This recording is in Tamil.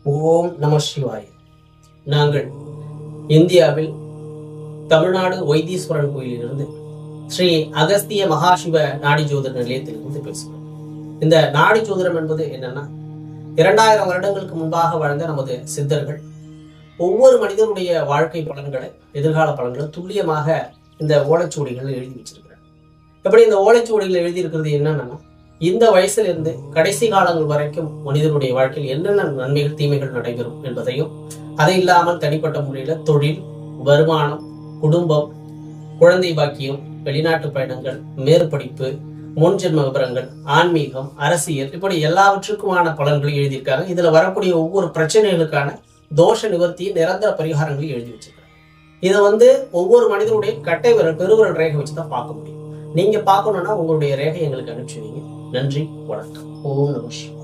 ஓம் நம சிவாய். நாங்கள் இந்தியாவில் தமிழ்நாடு வைத்தீஸ்வரன் கோயிலிலிருந்து ஸ்ரீ அகஸ்திய மகாசிவ நாடி ஜோதிட நிலையத்திலிருந்து பேசுகிறோம். இந்த நாடி ஜோதிடம் என்பது என்னன்னா, 2000 வருடங்களுக்கு முன்பாக வாழ்ந்த நமது சித்தர்கள் ஒவ்வொரு மனிதனுடைய வாழ்க்கை பலன்களை, எதிர்கால பலன்களை துல்லியமாக இந்த ஓலைச்சுவடிகள் எழுதி வச்சிருக்கிறார். எப்படி இந்த ஓலைச்சுவடிகள் எழுதி இருக்கிறது என்னன்னா, இந்த வயசுல இருந்து கடைசி காலங்கள் வரைக்கும் மனிதனுடைய வாழ்க்கையில் என்னென்ன நன்மைகள் தீமைகள் நடைபெறும் என்பதையும், அதை இல்லாமல் தனிப்பட்ட முறையில தொழில், வருமானம், குடும்பம், குழந்தை பாக்கியம், வெளிநாட்டு பயணங்கள், மேற்படிப்பு, முன்ஜென்ம விவரங்கள், ஆன்மீகம், அரசியல், இப்படி எல்லாவற்றுக்குமான பலன்களை எழுதியிருக்காங்க. இதுல வரக்கூடிய ஒவ்வொரு பிரச்சனைகளுக்கான தோஷ நிவர்த்தியை, நிரந்தர பரிகாரங்களையும் எழுதி வச்சிருக்காங்க. இதை ஒவ்வொரு மனிதனுடைய கட்டை விரல், பெருவிரல் ரேகை வச்சுதான் பார்க்க முடியும். நீங்க பார்க்கணும்னா உங்களுடைய ரேகை எங்களுக்கு அனுப்பிச்சு வைங்க. நன்றி, வணக்கம். ஓம் நம சிவாய.